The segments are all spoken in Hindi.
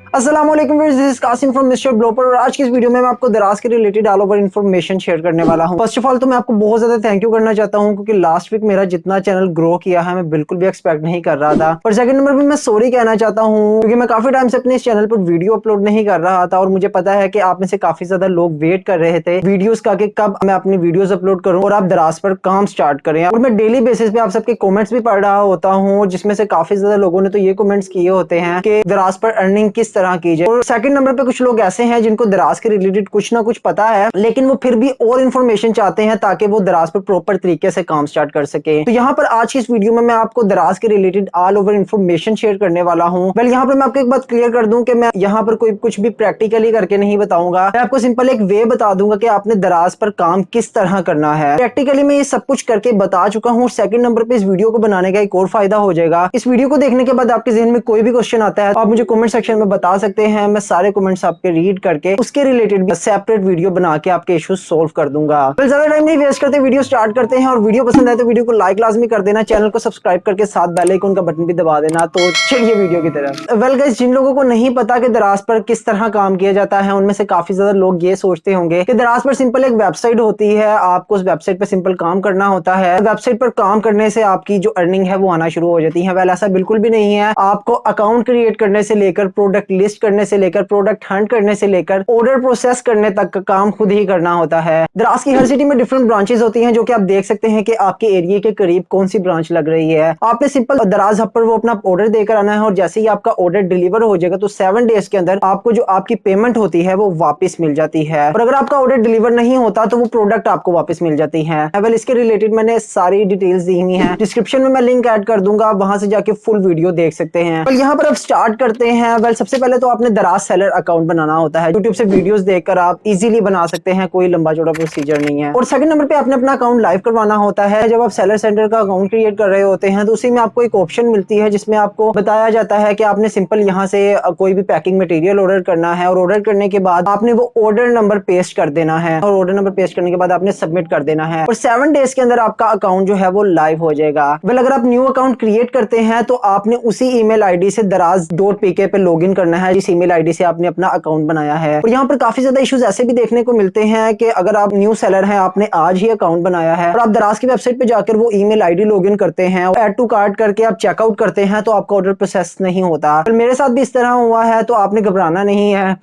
अस्सलाम वालेकुम viewers, this is Qasim from mister blooper और आज की इस वीडियो में मैं आपको दराज के related all over information share करने वाला हूं। फर्स्ट ऑफ ऑल तो मैं आपको बहुत ज्यादा थैंक यू करना चाहता हूं क्योंकि लास्ट वीक मेरा जितना चैनल ग्रो किया है मैं बिल्कुल भी एक्सपेक्ट नहीं कर रहा था। और सेकंड नंबर पे मैं सॉरी कहना चाहता हूं क्योंकि मैं काफी टाइम से अपने इस चैनल पर वीडियो अपलोड नहीं कर रहा था और मुझे पता है कि आप में से काफी ज्यादा लोग वेट कर रहे थे वीडियोस का कि कब मैं अपनी वीडियोस अपलोड करूं और आप दराज पर काम स्टार्ट करें। और मैं डेली बेसिस पे आप सबके कमेंट्स भी पढ़ रहा होता हूं जिसमें से काफी ज्यादा लोगों ने तो ये कमेंट्स किए होते हैं कि दराज पर अर्निंग किस तरह की जाए। और सेकंड नंबर पे कुछ लोग ऐसे हैं जिनको दराज के रिलेटेड कुछ ना कुछ पता है लेकिन वो फिर भी और इन्फॉर्मेशन चाहते हैं ताकि वो दराज पर प्रॉपर तरीके से काम स्टार्ट कर सके। तो यहाँ पर आज की इस वीडियो में मैं आपको दराज के related all over information share करने वाला हूँ। वेल यहाँ पर मैं आपको एक बात क्लियर कर दूं कि मैं यहाँ पर कोई कुछ भी प्रैक्टिकली करके नहीं बताऊंगा। मैं आपको सिंपल एक वे बता दूंगा कि आपने दराज पर काम किस तरह करना है। प्रैक्टिकली मैं ये सब कुछ करके बता चुका हूँ। सेकंड नंबर पे इस वीडियो को बनाने का एक और फायदा हो जाएगा। इस वीडियो को देखने के बाद आपके जहन में कोई भी क्वेश्चन आता है तो आप मुझे कमेंट सेक्शन में बता सकते हैं। मैं सारे कमेंट्स आपके रीड करके उसके रिलेटेड भी सेपरेट वीडियो बना के आपके इश्यूज सोल्व कर दूंगा। तो ज्यादा टाइम नहीं वेस्ट करते, वीडियो स्टार्ट करते हैं। और वीडियो पसंद आए तो वीडियो को लाइक लाजमी कर देना, चैनल को सब्सक्राइब करके साथ बेल आइकन का बटन भी दबा देना। तो चलिए वीडियो की तरफ। वेल गाइस, जिन लोगों को नहीं पता कि दराज पर किस तरह काम किया जाता है उनमें से काफी ज्यादा लोग ये सोचते होंगे कि दराज पर सिंपल एक वेबसाइट होती है, आपको उस वेबसाइट पर सिंपल काम करना होता है, वेबसाइट पर काम करने से आपकी जो अर्निंग है वो आना शुरू हो जाती है। वेल ऐसा बिल्कुल भी नहीं है। आपको अकाउंट क्रिएट करने से लेकर, प्रोडक्ट लिस्ट करने से लेकर, प्रोडक्ट हंट करने से लेकर ऑर्डर प्रोसेस करने तक का काम खुद ही करना होता है। दराज की हर सिटी में डिफरेंट ब्रांचेस होती हैं जो कि आप देख सकते हैं कि आपके एरिया के करीब कौन सी ब्रांच लग रही है। आपने सिंपल दराज हब पर वो अपना ऑर्डर देकर आना है और जैसे ही आपका ऑर्डर डिलीवर हो जाएगा तो 7 डेज के अंदर आपको जो आपकी पेमेंट होती है वो वापस मिल जाती है। और अगर आपका ऑर्डर डिलीवर नहीं होता तो वो प्रोडक्ट आपको वापस मिल जाती है। वेल इसके रिलेटेड मैंने सारी डिटेल्स दी हुई है, डिस्क्रिप्शन में मैं लिंक ऐड कर दूंगा, वहां से जाके फुल वीडियो देख सकते हैं। वेल यहाँ पर अब स्टार्ट करते हैं। वेल सबसे पहले तो आपने दराज सेलर अकाउंट बनाना होता है। यूट्यूब से वीडियोस देखकर आप इजीली बना सकते हैं, कोई लंबा चौड़ा प्रोसीजर नहीं है। और सेकंड नंबर पे आपने अपना अकाउंट लाइव करवाना होता है। जब आप सेलर सेंटर का अकाउंट क्रिएट कर रहे होते हैं तो उसी में आपको एक ऑप्शन मिलती है जिसमें आपको बताया जाता है कि आपने सिंपल यहाँ से कोई भी पैकिंग मटेरियल ऑर्डर करना है और ऑर्डर करने के बाद आपने वो ऑर्डर नंबर पेस्ट कर देना है और ऑर्डर नंबर पेस्ट करने के बाद आपने सबमिट कर देना है और 7 डेज के अंदर आपका अकाउंट जो है वो लाइव हो जाएगा। वेल अगर आप न्यू अकाउंट क्रिएट करते हैं तो आपने उसी ईमेल आईडी से daraz.pk पे लॉगिन करना है जिस ईमेल आईडी से आपने अपना अकाउंट बनाया है। और यहाँ पर काफी ज्यादा इश्यूज ऐसे भी देखने को मिलते हैं कि अगर आप न्यू सेलर हैं, आपने आज ही अकाउंट बनाया है और आप दराज की वेबसाइट पे जाकर वो ईमेल आईडी लॉगिन करते हैं और ऐड टू कार्ट करके आप चेकआउट करते हैं तो आपका ऑर्डर प्रोसेस नहीं होता। मेरे साथ भी इस तरह हुआ है। तो आपने घबराना नहीं है,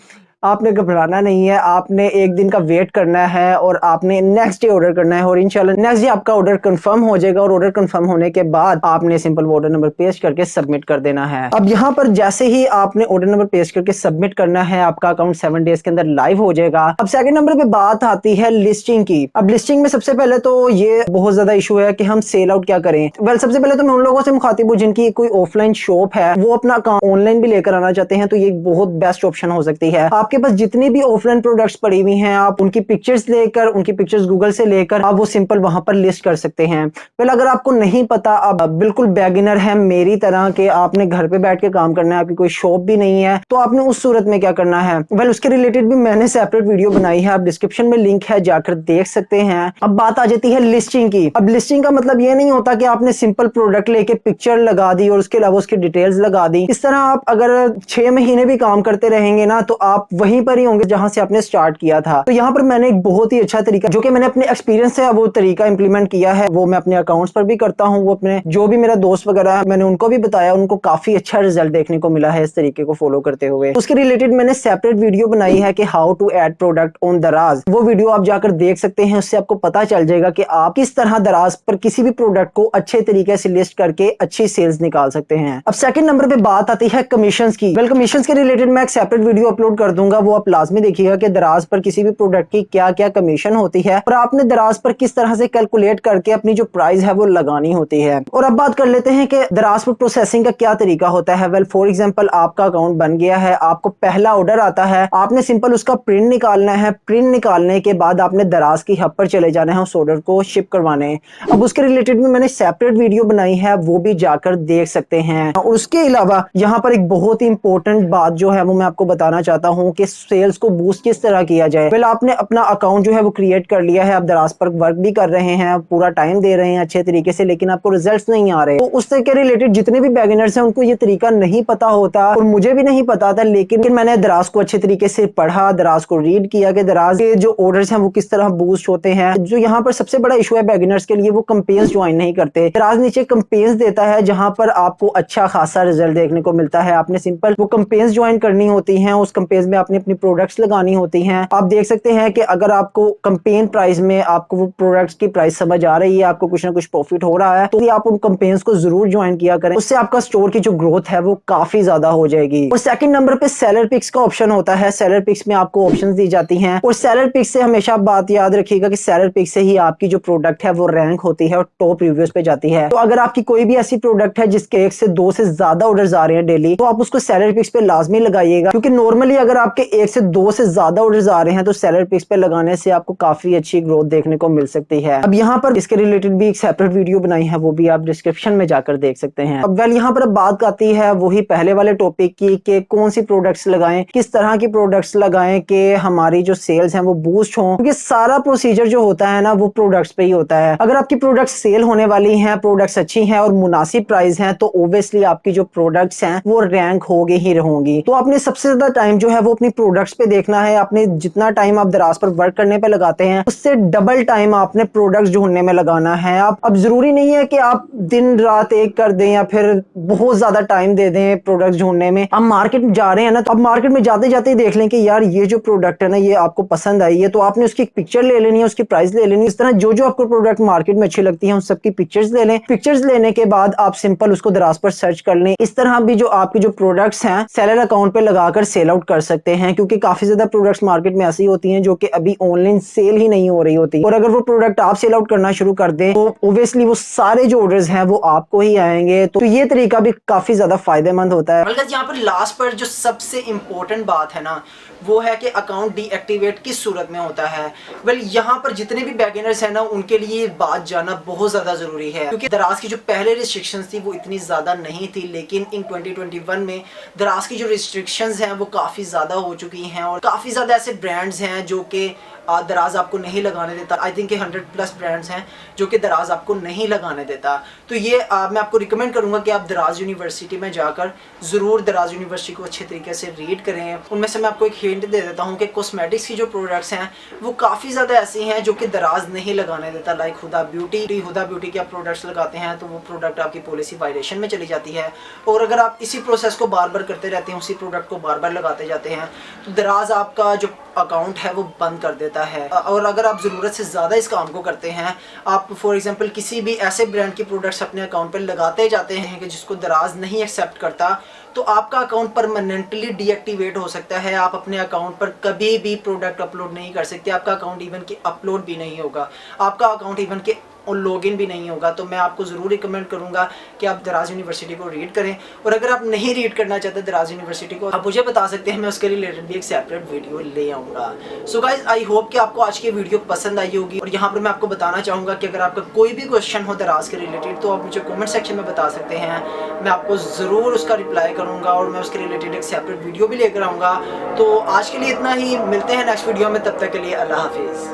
आपने घबराना नहीं है। आपने एक दिन का वेट करना है और आपने नेक्स्ट डे ऑर्डर करना है और इंशाल्लाह नेक्स्ट डे आपका ऑर्डर कंफर्म हो जाएगा। और ऑर्डर कंफर्म होने के बाद आपने सिंपल ऑर्डर नंबर पेस्ट करके सबमिट कर देना है। अब यहाँ पर जैसे ही आपने ऑर्डर नंबर पेस्ट करके सबमिट करना है आपका अकाउंट 7 डेज के अंदर लाइव हो जाएगा। अब सेकंड नंबर पे बात आती है लिस्टिंग की। अब लिस्टिंग में सबसे पहले तो ये बहुत ज्यादा इशू है कि हम सेल आउट क्या करें। वेल सबसे पहले तो मैं उन लोगों से मुखातिब हूँ जिनकी कोई ऑफलाइन शॉप है, वो अपना अकाउंट ऑनलाइन भी लेकर आना चाहते हैं तो ये बहुत बेस्ट ऑप्शन हो सकती है। आपके पास जितनी भी ऑफलाइन प्रोडक्ट्स पड़ी हुई हैं आप उनकी पिक्चर्स लेकर, उनकी पिक्चर्स गूगल से लेकर आप वो सिंपल वहां पर लिस्ट कर सकते हैं। वेल अगर आपको नहीं पता, आप बिल्कुल बिगिनर है मेरी तरह के, आपने घर पे बैठ के काम करना है, आपकी कोई शॉप भी नहीं है, तो आपने उस सूरत में क्या करना है। वेल उसके रिलेटेड भी मैंने सेपरेट वीडियो बनाई है, आप डिस्क्रिप्शन में लिंक है, जाकर देख सकते हैं। अब बात आ जाती है लिस्टिंग की। अब लिस्टिंग का मतलब ये नहीं होता कि आपने सिंपल प्रोडक्ट लेके पिक्चर लगा दी और उसके अलावा उसकी डिटेल्स लगा दी। इस तरह आप अगर 6 महीने भी काम करते रहेंगे ना तो आप वहीं पर ही होंगे जहां से आपने स्टार्ट किया था। तो यहाँ पर मैंने एक बहुत ही अच्छा तरीका जो कि मैंने अपने एक्सपीरियंस से वो तरीका इंप्लीमेंट किया है वो मैं अपने अकाउंट्स पर भी करता हूँ। वो अपने जो भी मेरा दोस्त वगैरह है मैंने उनको भी बताया, उनको काफी अच्छा रिजल्ट देखने को मिला है इस तरीके को फॉलो करते हुए। उसके रिलेटेड मैंने सेपरेट वीडियो बनाई है कि how to add product on Daraz. वो वीडियो आप जाकर देख सकते हैं, उससे आपको पता चल जाएगा कि आप किस तरह दराज पर किसी भी प्रोडक्ट को अच्छे तरीके से लिस्ट करके अच्छी सेल्स निकाल सकते हैं। अब सेकंड नंबर पे बात आती है कमीशन की। वेल कमीशन के रिलेटेड मैं एक सेपरेट वीडियो अपलोड कर दूंगा, वो आप लाजमी देखिएगा कि दराज पर किसी भी प्रोडक्ट की क्या क्या कमीशन होती है और आपने दराज पर किस तरह से कैलकुलेट करके अपनी जो प्राइस है वो लगानी होती है। और अब बात कर लेते हैं कि दराज पर प्रोसेसिंग का क्या तरीका होता है। वेल फॉर एग्जांपल आपका अकाउंट बन गया है, आपको पहला ऑर्डर आता है, आपने सिंपल उसका प्रिंट निकालना है। प्रिंट निकालने के बाद आपने दराज की हब पर चले जाना है उस ऑर्डर को शिप करवाने। अब उसके रिलेटेड भी मैंने सेपरेट वीडियो बनाई है, वो भी जाकर देख सकते हैं। और उसके अलावा यहाँ पर एक बहुत ही इंपॉर्टेंट बात जो है वो मैं आपको बताना चाहता हूँ कि सेल्स को बूस्ट किस तरह किया जाए। वेल आपने अपना अकाउंट जो है वो क्रिएट कर लिया है, आप दराज पर वर्क भी कर रहे हैं, पूरा टाइम दे रहे हैं अच्छे तरीके से, लेकिन आपको रिजल्ट्स नहीं आ रहे। तो उससे के रिलेटेड जितने भी बिगिनर्स हैं उनको ये तरीका नहीं पता होता और मुझे भी नहीं पता था, लेकिन मैंने दराज को अच्छे तरीके से पढ़ा, दराज को रीड किया कि दराज के जो ऑर्डर्स हैं वो किस तरह बूस्ट होते हैं। जो यहाँ पर सबसे बड़ा इशू है बिगिनर्स के लिए, वो कैंपेन्स ज्वाइन नहीं करते। दराज नीचे कैंपेन्स देता है जहां पर आपको अच्छा खासा रिजल्ट देखने को मिलता है। आपने सिंपल वो कैंपेन्स ज्वाइन करनी होती हैं, उस कैंपेन्स में आपने अपनी प्रोडक्ट्स लगानी होती हैं। आप देख सकते हैं कि अगर आपको कैंपेन प्राइस में आपको वो प्रोडक्ट्स की प्राइस समझ आ रही है, आपको कुछ ना कुछ प्रॉफिट हो रहा है, तो आप उन कैंपेन्स को जरूर ज्वाइन किया करें। उससे आपका स्टोर की जो ग्रोथ है वो काफी ज्यादा हो जाएगी। और सेकंड नंबर पे सेलर पिक्स का ऑप्शन होता है। सेलर पिक्स में आपको ऑप्शंस दी जाती हैं और सेलर पिक्स से हमेशा बात याद रखिएगा कि सेलर पिक्स से ही आपकी जो प्रोडक्ट है वो रैंक होती है और टॉप रिव्यूज पे जाती है। तो अगर आपकी कोई भी ऐसी प्रोडक्ट है जिसके 1 से 2 से ज्यादा ऑर्डर्स आ रहे हैं डेली, तो आप उसको सेलर पिक्स पे लाजमी लगाइएगा, क्योंकि नॉर्मली अगर आपके 1 से 2 से ज्यादा ऑर्डर्स आ रहे हैं तो सेलर पिक्स पे लगाने से आपको काफी अच्छी ग्रोथ देखने को मिल सकती है। अब यहाँ पर इसके रिलेटेड भी एक सेपरेट वीडियो बनाई है, वो भी आप डिस्क्रिप्शन में जाकर देख सकते हैं। अब वेल यहाँ पर बात आती है वही पहले वाले टॉपिक की कि कौन सी प्रोडक्ट्स लगाएं, किस तरह की प्रोडक्ट्स लगाएं कि हमारी जो सेल्स हैं वो बूस्ट हों, क्योंकि सारा प्रोसीजर जो होता है ना वो प्रोडक्ट्स पे ही होता है। अगर आपकी प्रोडक्ट्स सेल होने वाली हैं, प्रोडक्ट्स अच्छी हैं और मुनासिब प्राइस हैं, तो ऑब्वियसली आपकी जो प्रोडक्ट्स हैं वो रैंक होगी ही होंगी। तो आपने सबसे ज्यादा टाइम जो है वो अपनी प्रोडक्ट्स पे देखना है। आपने जितना टाइम आप दराज पर वर्क करने पे लगाते हैं उससे डबल टाइम आपने प्रोडक्ट्स ढूंढने में लगाना है। आप अब जरूरी नहीं है कि आप दिन रात एक कर दें या फिर बहुत ज्यादा टाइम दे दें प्रोडक्ट्स ढूंढने में। आप मार्केट में जा रहे हैं ना, तो आप मार्केट में जाते जाते ही देख लें कि यार ये जो प्रोडक्ट है ना ये आपको पसंद आई है, तो आपने उसकी पिक्चर ले लेनी है, उसकी प्राइस ले लेनी है। इस तरह जो जो आपको प्रोडक्ट मार्केट में अच्छी लगती है उन सबकी पिक्चर्स ले लें। पिक्चर्स लेने के बाद आप सिंपल उसको दराज पर सर्च कर लें। इस तरह भी जो आपकी जो प्रोडक्ट्स हैं सेलर अकाउंट पे लगाकर सेल आउट कर सकते हैं, क्योंकि काफी ज्यादा प्रोडक्ट्स मार्केट में ऐसी होती हैं जो कि अभी ऑनलाइन सेल ही नहीं हो रही होती, और अगर वो प्रोडक्ट आप सेल आउट करना शुरू कर दें तो ऑब्वियसली वो सारे जो ऑर्डर्स हैं वो आपको ही आएंगे। तो ये तरीका भी काफी ज्यादा फायदेमंद होता है। यहाँ पर लास्ट पर जो सबसे इंपॉर्टेंट बात है ना वो है कि अकाउंट डीएक्टिवेट किस सूरत में होता है। वेल यहाँ पर जितने भी बिगिनर्स हैं ना उनके लिए ये बात जानना बहुत ज़्यादा ज़रूरी है, क्योंकि दराज की जो पहले रिस्ट्रिक्शंस थी वो इतनी ज़्यादा नहीं थी, लेकिन इन 2021 में दराज की जो रिस्ट्रिक्शंस हैं वो काफ़ी ज़्यादा हो चुकी हैं और काफ़ी ज़्यादा ऐसे ब्रांड्स हैं जो कि दराज आपको नहीं लगाने देता। आई थिंक 100+ ब्रांड्स हैं जो कि दराज आपको नहीं लगाने देता। तो ये मैं आपको रिकमेंड करूंगा कि आप दराज यूनिवर्सिटी में जाकर ज़रूर दराज यूनिवर्सिटी को अच्छे तरीके से रीड करें। उनमें से मैं आपको एक हिंट दे देता हूं कि कॉस्मेटिक्स की जो प्रोडक्ट्स हैं वो काफ़ी ज़्यादा ऐसी हैं जो कि दराज नहीं लगाने देता। लाइक हुदा ब्यूटी के आप प्रोडक्ट्स लगाते हैं तो वो प्रोडक्ट आपकी पॉलिसी वायलेशन में चली जाती है, और अगर आप इसी प्रोसेस को बार बार करते रहते हैं, उसी प्रोडक्ट को बार बार लगाते जाते हैं, तो दराज आपका जो अकाउंट है वो बंद कर देता है। और अगर आप ज़रूरत से ज़्यादा इस काम को करते हैं, आप फॉर एग्जांपल किसी भी ऐसे ब्रांड की प्रोडक्ट्स अपने अकाउंट पर लगाते जाते हैं कि जिसको दराज नहीं एक्सेप्ट करता, तो आपका अकाउंट परमानेंटली डीएक्टिवेट हो सकता है। आप अपने अकाउंट पर कभी भी प्रोडक्ट अपलोड नहीं कर सकते, आपका अकाउंट इवन के अपलोड भी नहीं होगा, आपका अकाउंट इवन के और लॉगिन भी नहीं होगा। तो मैं आपको ज़रूर रिकमेंड करूंगा कि आप दराज यूनिवर्सिटी को रीड करें, और अगर आप नहीं रीड करना चाहते दराज यूनिवर्सिटी को, आप मुझे बता सकते हैं, मैं उसके रिलेटेड भी एक सेपरेट वीडियो ले आऊँगा। सो गाइज आई होप कि आपको आज की वीडियो पसंद आई होगी, और यहाँ पर मैं आपको बताना चाहूँगा कि अगर आपका कोई भी क्वेश्चन हो दराज के रिलेटेड तो आप मुझे कॉमेंट सेक्शन में बता सकते हैं, मैं आपको ज़रूर उसका रिप्लाई करूँगा और मैं उसके रिलेटेड एक सेपरेट वीडियो भी लेकर आऊँगा। तो आज के लिए इतना ही, मिलते हैं नेक्स्ट वीडियो में, तब तक के लिए अल्लाह हाफिज़।